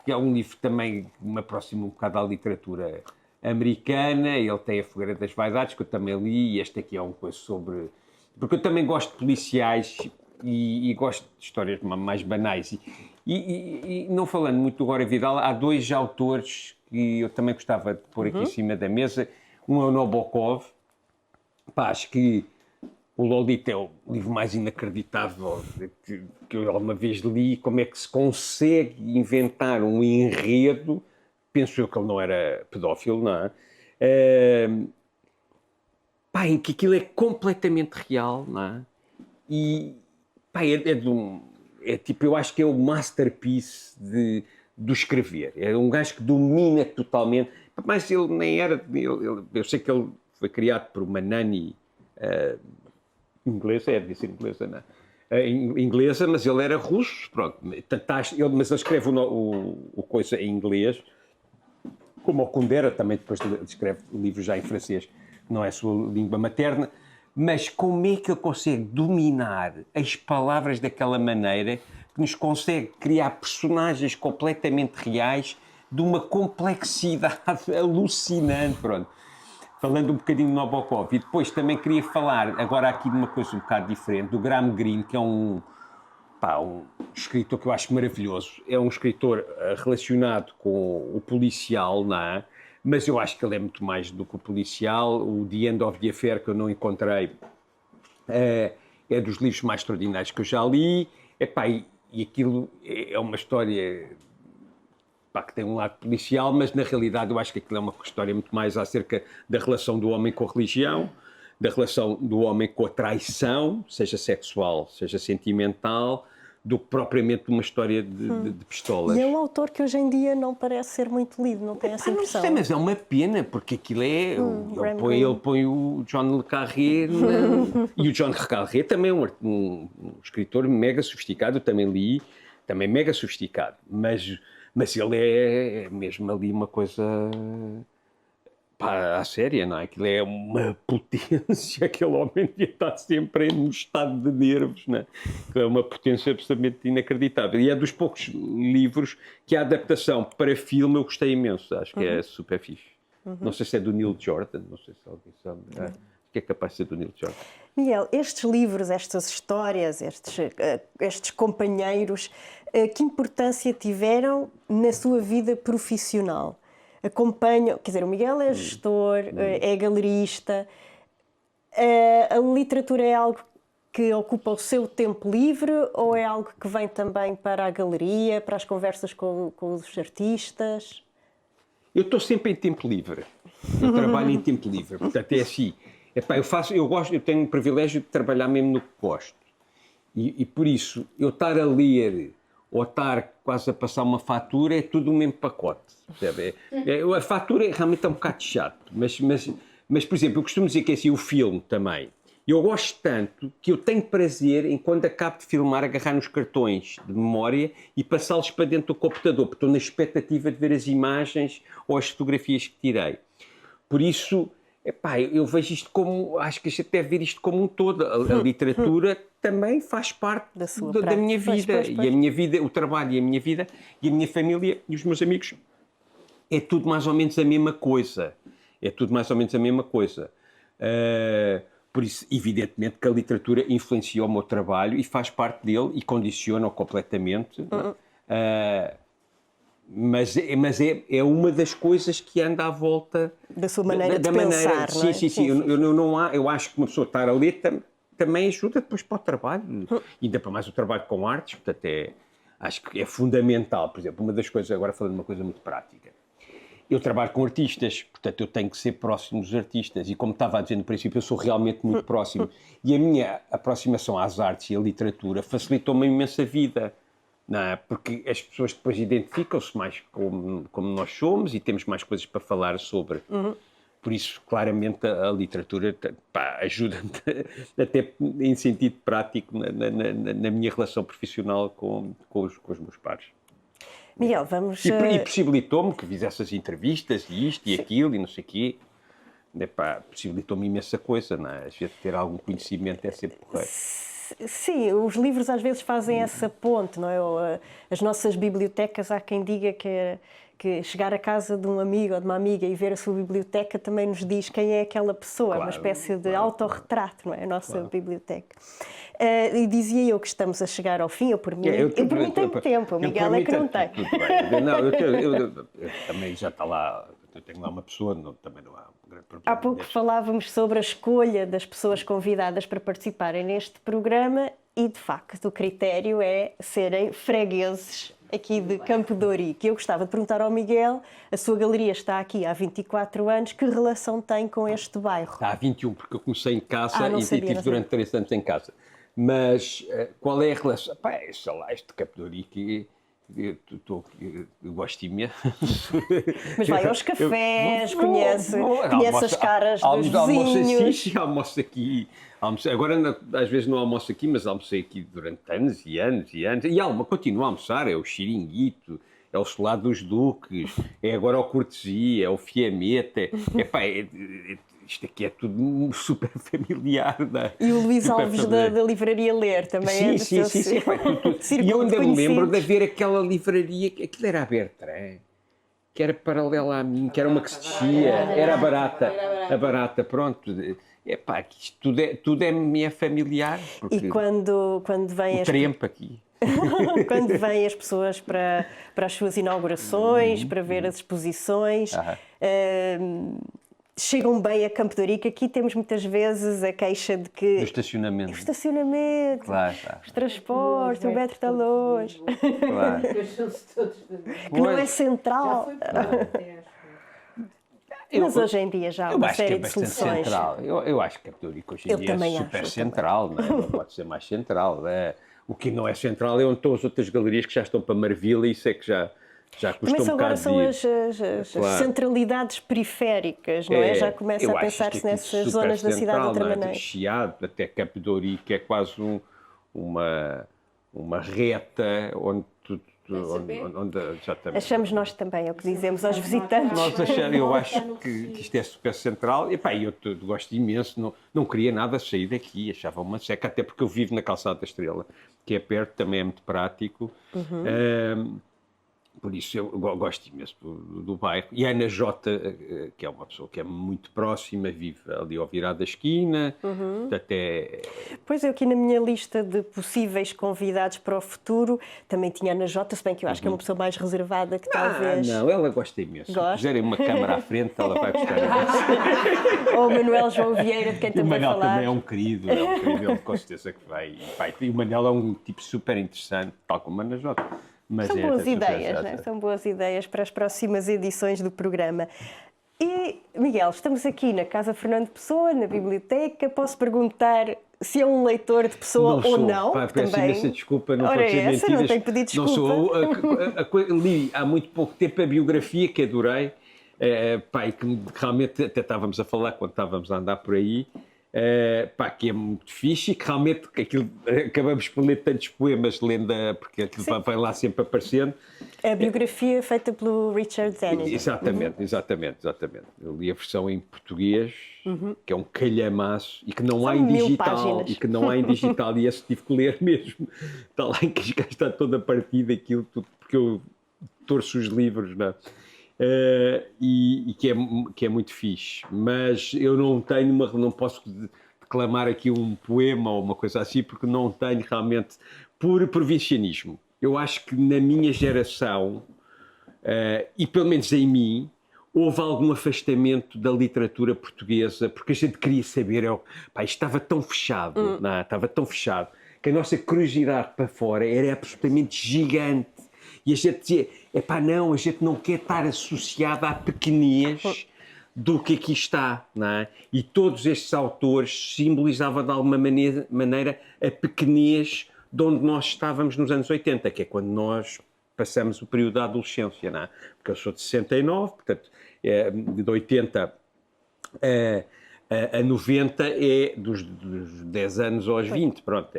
é um livro também que me aproxima um bocado à literatura americana. Ele tem A Fogueira das Vaidades, que eu também li, e este aqui é uma coisa sobre... Porque eu também gosto de policiais e gosto de histórias mais banais. E não falando muito do Gore Vidal, há dois autores que eu também gostava de pôr aqui em cima da mesa. Um é o Nabokov. Acho que o Lolita é o livro mais inacreditável que eu alguma vez li. Como é que se consegue inventar um enredo? Penso eu que ele não era pedófilo, não é? Em que aquilo é completamente real, não é? E eu acho que é o masterpiece do escrever. É um gajo que domina totalmente. Mas ele nem era... eu sei que ele foi criado por uma nani inglesa, devia ser inglesa, não é? Inglesa, mas ele era russo, pronto. Mas ele escreve o coisa em inglês, como o Kundera, também depois escreve livros já em francês, que não é a sua língua materna. Mas como é que ele consegue dominar as palavras daquela maneira que nos consegue criar personagens completamente reais de uma complexidade alucinante, pronto. Falando um bocadinho de Nabokov. E depois também queria falar agora aqui de uma coisa um bocado diferente, do Graham Greene, que é um escritor que eu acho maravilhoso. É um escritor relacionado com o policial, não é? Mas eu acho que ele é muito mais do que o policial. O The End of the Affair, que eu não encontrei, é dos livros mais extraordinários que eu já li. E aquilo é uma história que tem um lado policial, mas na realidade eu acho que aquilo é uma história muito mais acerca da relação do homem com a religião. da relação do homem com a traição, seja sexual, seja sentimental, do que propriamente uma história de pistolas. E é um autor que hoje em dia não parece ser muito lido, não tem essa Não impressão? sei, mas é uma pena, porque aquilo é... ele põe o John le Carré e o John le Carré também é um escritor mega sofisticado, eu também li, também mega sofisticado, mas ele é mesmo ali uma coisa... Pá, à séria, não é? Aquilo é uma potência, aquele homem devia estar sempre em um estado de nervos, não é? É uma potência absolutamente inacreditável. E é dos poucos livros que a adaptação para filme eu gostei imenso, acho que é super fixe. Não sei se é do Neil Jordan, não sei se alguém sabe. Acho que é capaz de ser do Neil Jordan. Miguel, estes livros, estas histórias, estes companheiros, que importância tiveram na sua vida profissional? Acompanham, quer dizer, o Miguel é gestor, é galerista. A literatura é algo que ocupa o seu tempo livre ou é algo que vem também para a galeria, para as conversas com os artistas? Eu estou sempre em tempo livre. Eu trabalho em tempo livre. Portanto, é assim. Epá, eu tenho o privilégio de trabalhar mesmo no que gosto. E por isso, eu estar a ler ou estar quase a passar uma fatura é tudo o mesmo pacote. Percebe? A fatura realmente é um bocado chato. Mas, por exemplo, eu costumo dizer que é assim, o filme também. Eu gosto tanto que eu tenho prazer em, quando acabo de filmar, agarrar nos cartões de memória e passá-los para dentro do computador, porque estou na expectativa de ver as imagens ou as fotografias que tirei. Por isso, epá, eu vejo isto como, acho que a gente deve ver isto como um todo. A literatura também faz parte da minha vida. Pois. E a minha vida, o trabalho e a minha vida, e a minha família e os meus amigos, é tudo mais ou menos a mesma coisa. É tudo mais ou menos a mesma coisa. Por isso, evidentemente, que a literatura influencia o meu trabalho e faz parte dele e condiciona-o completamente. Mas é uma das coisas que anda à volta da sua maneira de pensar, não é? Sim. Eu acho que uma pessoa estar a ler também ajuda depois para o trabalho. Ainda para mais o trabalho com artes, portanto, acho que é fundamental. Por exemplo, uma das coisas, agora falando de uma coisa muito prática, eu trabalho com artistas, portanto eu tenho que ser próximo dos artistas e, como estava a dizer no princípio, eu sou realmente muito próximo e a minha aproximação às artes e à literatura facilitou-me imensa vida, não é? Porque as pessoas depois identificam-se mais como nós somos e temos mais coisas para falar sobre. Por isso, claramente, a literatura ajuda-me até em sentido prático na minha relação profissional com os meus pares. Miguel, vamos... E possibilitou-me que fizesse as entrevistas e isto e aquilo e não sei o quê. Possibilitou-me imensa coisa, não é? A gente ter algum conhecimento é sempre porreiro. Sim, os livros às vezes fazem essa ponte, não é? As nossas bibliotecas, há quem diga que chegar à casa de um amigo ou de uma amiga e ver a sua biblioteca também nos diz quem é aquela pessoa, claro, uma espécie de autorretrato, não é? A nossa biblioteca. E dizia eu que estamos a chegar ao fim, eu por mim tenho tempo, o Miguel é que não tem. Tudo bem. Não, eu também já está lá, eu tenho lá uma pessoa, também não há um grande problema. Há pouco falávamos sobre a escolha das pessoas convidadas para participarem neste programa e, de facto, o critério é serem fregueses aqui de Campo de Ourique. Eu gostava de perguntar ao Miguel, a sua galeria está aqui há 24 anos, que relação tem com este bairro? Está há 21, porque eu comecei em casa e sabia, estive durante 3 anos em casa. Mas qual é a relação? Sei lá, este Campo de Ourique, eu gosto imenso. Mas vai aos cafés, conhece as caras dos vizinhos. Almoço aqui. Agora, às vezes não almoço aqui, mas almocei aqui durante anos e anos e anos. E continuo a almoçar, é o Xiringuito, é o Solado dos Duques, é agora o Cortesia, é o Fiamete. Isto aqui é tudo super familiar. E o Luís Alves da Livraria Ler também é do seu círculo. E eu ainda me lembro de haver aquela livraria, aquilo era a Bertrand, que era paralela a mim, que era uma que se descia, era a barata, pronto. Isto tudo é minha familiar. E quando vem trempo aqui. Quando vêm as pessoas para as suas inaugurações, para ver as exposições, chegam bem a Campo de Ourique. Aqui temos muitas vezes a queixa de que... O estacionamento. Claro. Os transportes, o metro está longe. Claro. Que não é central. Mas hoje em dia já há eu uma acho que é série de bastante soluções. central. Eu acho que a Puerto Rico hoje em Eu dia também é acho, super eu central, não é? Não pode ser mais central. O que não é central é onde estão as outras galerias que já estão para Marvila e isso é que já custa Também um só agora bocado de são ir. as Claro. centralidades periféricas, não é? Já começa Eu a acho isto é pensar-se tudo nessas super zonas da cidade de central, outra não é? maneira. De Chiado até Campo de Ourique, é quase uma reta onde exatamente. Achamos nós também, é o que dizemos aos visitantes. Eu acho que isto é super central. E pá, gosto imenso, não queria nada sair daqui, achava uma seca, até porque eu vivo na Calçada da Estrela, que é perto, também é muito prático. Por isso eu gosto imenso do bairro. E a Ana Jota, que é uma pessoa que é muito próxima, vive ali ao virar da esquina, até... Pois eu aqui na minha lista de possíveis convidados para o futuro também tinha a Ana Jota, se bem que eu acho que é uma pessoa mais reservada que talvez... Não, ela gosta imenso. Se Gosta? puserem uma câmara à frente, ela vai gostar imenso. Ou o Manuel João Vieira, de quem E o também Manel falar. também é um querido, ele com certeza que vai. E o Manel é um tipo super interessante, tal como a Ana Jota. Mas São boas super ideias, interessante. né? São boas ideias para as próximas edições do programa. E, Miguel, estamos aqui na Casa Fernando Pessoa, na biblioteca. Posso perguntar se é um leitor de Pessoa Não ou sou, não? pá, peço imensa desculpa, não Ora, vou dizer essa, mentiras. não tenho pedido desculpa. Não sou. Li há muito pouco tempo a biografia que adorei, pá, e que realmente até estávamos a falar quando estávamos a andar por aí, pá, que é muito fixe e que realmente aquilo, acabamos por ler tantos poemas, porque aquilo vai lá sempre aparecendo. A biografia feita pelo Richard Zenit. Exatamente. Eu li a versão em português, que é um calhamaço e que não São há em 1000 digital. páginas. E esse tive que ler mesmo. Está lá em Cascais, está toda a partida aquilo tudo, porque eu torço os livros, não é? E que é muito fixe. Mas eu não posso declamar aqui um poema ou uma coisa assim, porque não tenho realmente, por provincianismo. Eu acho que na minha geração, e pelo menos em mim, houve algum afastamento da literatura portuguesa, porque a gente queria saber, pá, isto estava tão fechado, não é? Estava tão fechado, que a nossa curiosidade para fora era absolutamente gigante. E a gente dizia, epá, não, a gente não quer estar associado à pequenez do que aqui está, não é? E todos estes autores simbolizavam de alguma maneira a pequenez de onde nós estávamos nos anos 80, que é quando nós passamos o período da adolescência, não é? Porque eu sou de 69, portanto, de 80 a 90 é dos 10 anos aos 20, pronto,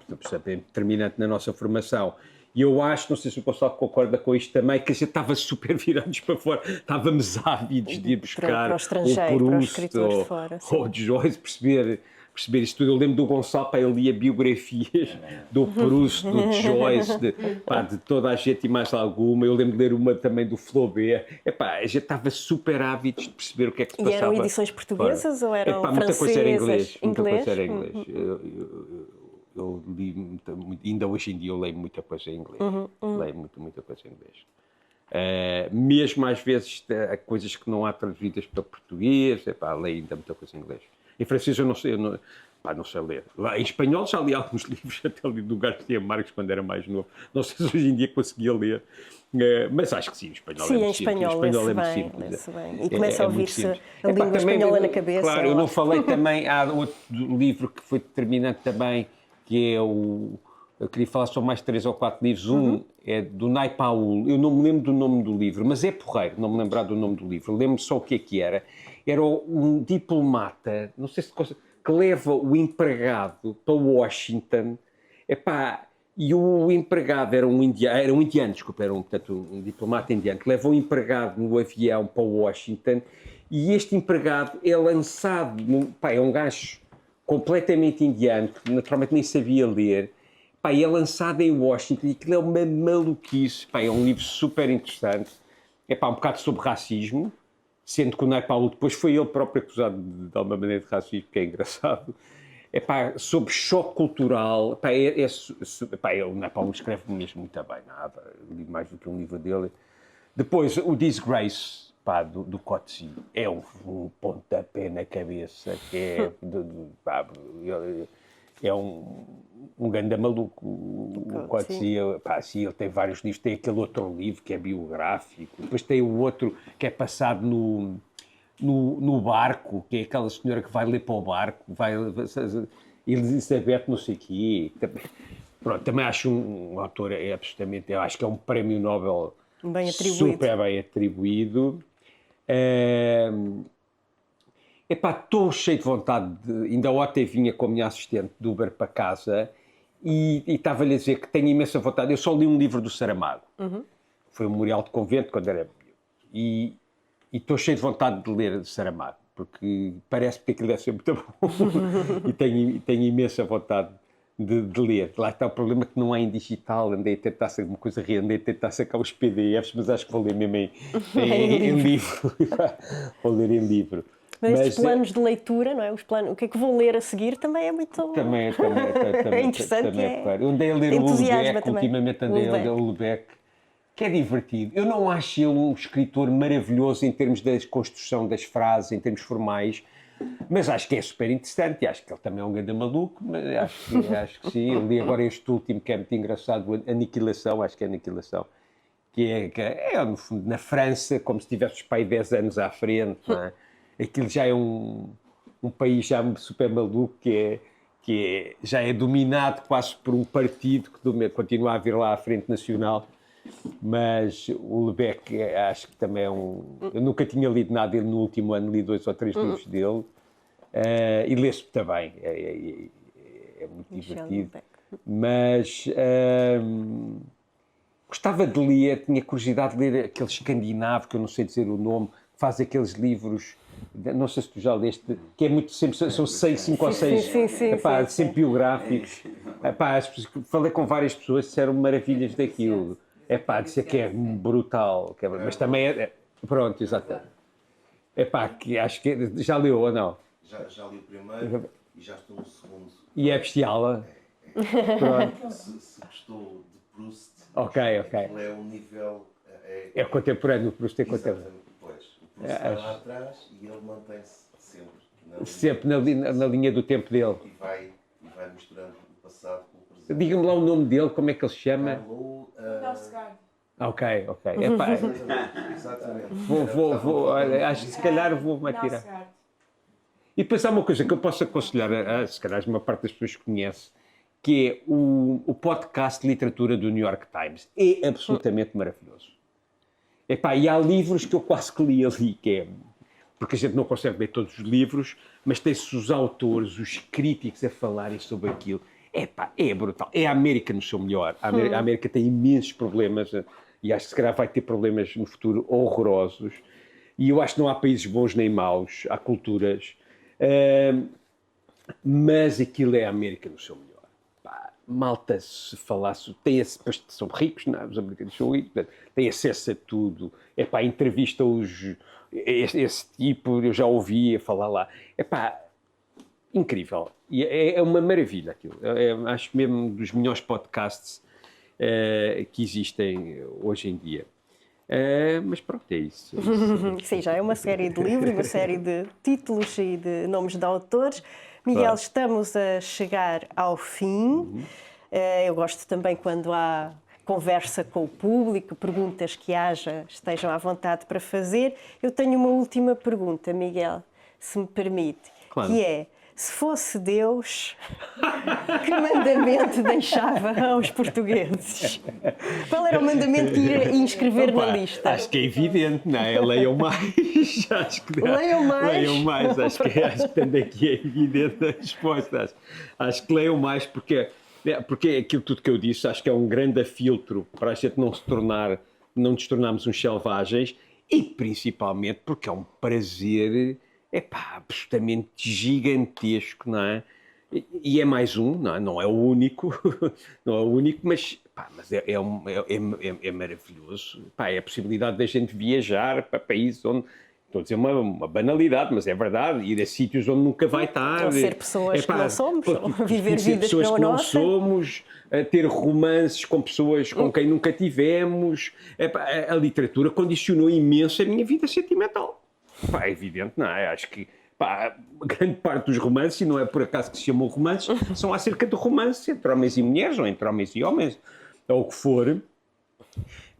portanto, é determinante na nossa formação. E eu acho, não sei se o Gonçalo concorda com isto também, que a gente estava super virados para fora, estávamos ávidos de ir buscar para o estrangeiro, o para os Proust escritores de fora, sim. ou de Joyce, perceber isto tudo. Eu lembro do Gonçalo, pá, eu lia biografias do Proust, do Joyce, de toda a gente e mais alguma. Eu lembro de ler uma também do Flaubert. Epá, a gente estava super ávidos de perceber o que é que se passava. E eram edições portuguesas ou eram muita francesas? Coisa era inglês. Muita coisa era inglês. Eu li ainda hoje em dia eu leio muita coisa em inglês. Leio muita coisa em inglês. Mesmo às vezes há coisas que não há traduzidas para português, leio ainda muita coisa em inglês. Em francês eu não sei ler. Em espanhol já li alguns livros, até li do Garcia Marques quando era mais novo. Não sei se hoje em dia conseguia ler, mas acho que sim, o espanhol é muito simples. Sim, em espanhol lê-se bem. E começa a ouvir-se a língua espanhola na cabeça. Claro, eu não falei também, há outro livro que foi determinante também, que é eu queria falar só mais 3 ou 4 livros. Um é do Nai Paul. Eu não me lembro do nome do livro, mas é porreiro não me lembrar do nome do livro. Lembro-me só o que é que era. Era um diplomata, não sei se que leva o empregado para Washington. E o empregado era um indiano, portanto, um diplomata indiano, que leva o empregado no avião para Washington, e este empregado é lançado, é um gajo completamente indiano, que naturalmente nem sabia ler, e é lançado em Washington, e aquilo é uma maluquice. É um livro super interessante, um bocado sobre racismo, sendo que o Nai Paul depois foi ele próprio acusado de alguma maneira de racismo, que é engraçado. Sobre choque cultural. O Nai Paul escreve mesmo muito bem, nada, li mais do que um livro dele. Depois, o Disgrace, do Coetzee, é um pontapé na cabeça, que é um ganda maluco. O Coetzee, ele tem vários livros, tem aquele outro livro que é biográfico, depois tem o outro que é passado no barco, que é aquela senhora que vai ler para o barco, Elizabeth não sei o quê. Pronto, também acho um autor absolutamente, eu acho que é um prémio Nobel Bem atribuído. super bem atribuído. Estou cheio de vontade, ainda ontem vinha com a minha assistente do Uber para casa e estava-lhe a dizer que tenho imensa vontade. Eu só li um livro do Saramago, foi o Memorial de Convento, quando era miúdo, e estou cheio de vontade de ler Saramago, porque parece que aquilo deve ser muito bom e tenho imensa vontade de ler. Lá está o problema que não há em digital, andei a tentar sacar uma coisa real, andei a tentar sacar os PDFs, mas acho que vou ler mesmo em livro. Vou ler em livro. Mas estes planos de leitura, não é? O que é que vou ler a seguir também é muito... Também é interessante. Também é claro. Eu andei a ler o Houellebecq, ultimamente andei a ler o Houellebecq, que é divertido. Eu não acho ele um escritor maravilhoso em termos da construção das frases, em termos formais, mas acho que é super interessante e acho que ele também é um grande maluco, mas acho que sim. Eu li agora este último que é muito engraçado, Aniquilação, acho que é Aniquilação, que é no fundo, na França, como se tivesse os pais 10 anos à frente, não é? Aquilo já é um país já super maluco já é dominado quase por um partido que continua a vir lá à Frente Nacional, mas o Houellebecq acho que também é eu nunca tinha lido nada dele no último ano, li 2 ou 3 livros dele e lê-se muito bem, é muito divertido, mas gostava de ler, tinha curiosidade de ler aquele escandinavo, que eu não sei dizer o nome, faz aqueles livros, não sei se tu já leste, que é muito sempre, são 5 ou 6, sempre biográficos. Falei com várias pessoas, disseram maravilhas daquilo. Disse que é brutal, mas também pronto, exatamente. Que acho que já leu ou não? Já li o primeiro e já estou no segundo. E é bestial? Pronto. Se gostou de Proust, ok. ele é um nível... É contemporâneo, o Proust é contemporâneo. O Proust vai lá atrás e ele mantém-se sempre. Sempre na linha do tempo dele. E vai misturando o passado com o presente. Diga-me lá o nome dele, como é que ele se chama? Ok. Exatamente. Olha, acho que se calhar vou-me atirar. E depois há uma coisa que eu posso aconselhar, se calhar uma parte das pessoas que conhece, que é o podcast de literatura do New York Times. É absolutamente maravilhoso. E há livros que eu quase que li ali, porque a gente não consegue ler todos os livros, mas tem-se os autores, os críticos a falarem sobre aquilo. É brutal. É a América no seu melhor. A América tem imensos problemas e acho que se calhar vai ter problemas no futuro horrorosos. E eu acho que não há países bons nem maus, há culturas. Mas aquilo é a América no seu melhor. Malta, se falasse, são ricos, não? Os americanos são ricos, têm acesso a tudo. Entrevista esse tipo, eu já ouvi a falar lá. Incrível. E é uma maravilha aquilo. Acho mesmo um dos melhores podcasts que existem hoje em dia. Mas pronto, é isso. Sim, já é uma série de livros, uma série de títulos e de nomes de autores. Miguel, claro. Estamos a chegar ao fim. Eu gosto também quando há conversa com o público, perguntas que estejam à vontade para fazer. Eu tenho uma última pergunta, Miguel, se me permite, claro. Que é, se fosse Deus, que mandamento deixava aos portugueses? Qual era o mandamento que ia inscrever na lista? Acho que é evidente, não é? Leiam mais. Leiam mais? Leiam mais. Acho que também aqui é evidente a resposta. Acho que leiam mais porque aquilo tudo que eu disse, acho que é um grande filtro para a gente não nos tornarmos uns selvagens e principalmente porque é um prazer... absolutamente gigantesco, não é? E é mais um, não é o único, mas é maravilhoso. É a possibilidade da gente viajar para países onde, estou a dizer uma banalidade, mas é verdade, ir a sítios onde nunca vai estar. Ou ser pessoas que não somos, viver vidas pessoas que não somos, ter romances com pessoas com quem nunca tivemos. A literatura condicionou imenso a minha vida sentimental. É evidente, não é? Acho que grande parte dos romances, e não é por acaso que se chamam romances, são acerca de romances entre homens e mulheres, ou entre homens e homens, ou o que for.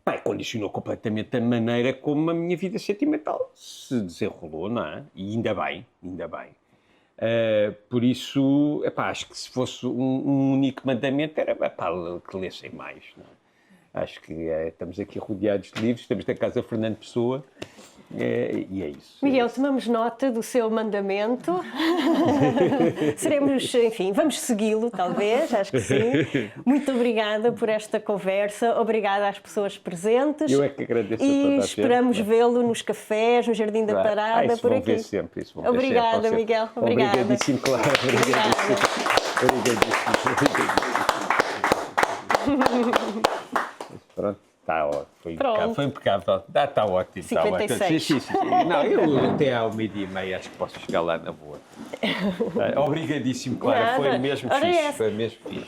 Pá, condicionou completamente a maneira como a minha vida sentimental se desenrolou, não é? E ainda bem, ainda bem. Por isso, epá, acho que se fosse um único mandamento era epá, que lessem mais, não é? Acho que estamos aqui rodeados de livros, estamos na Casa Fernando Pessoa, e é isso. Miguel, tomamos nota do seu mandamento. Seremos, enfim, vamos segui-lo, talvez, acho que sim. Muito obrigada por esta conversa, obrigada às pessoas presentes. Eu é que agradeço a e toda a esperamos gente. vê-lo nos cafés, no Jardim da Parada, Isso por vão aqui. ver sempre, isso vão ver Obrigada, sempre. Miguel. Obrigada. Obrigadíssimo, claro. Obrigadíssimo. Pronto, está ótimo. Foi impecável. Está ótimo. 56. Sim. Não, eu até ao meio-dia e meia acho que posso chegar lá na boa. Obrigadíssimo, Clara. Nada. Foi mesmo Ora, fixe. essa. Foi mesmo fixe.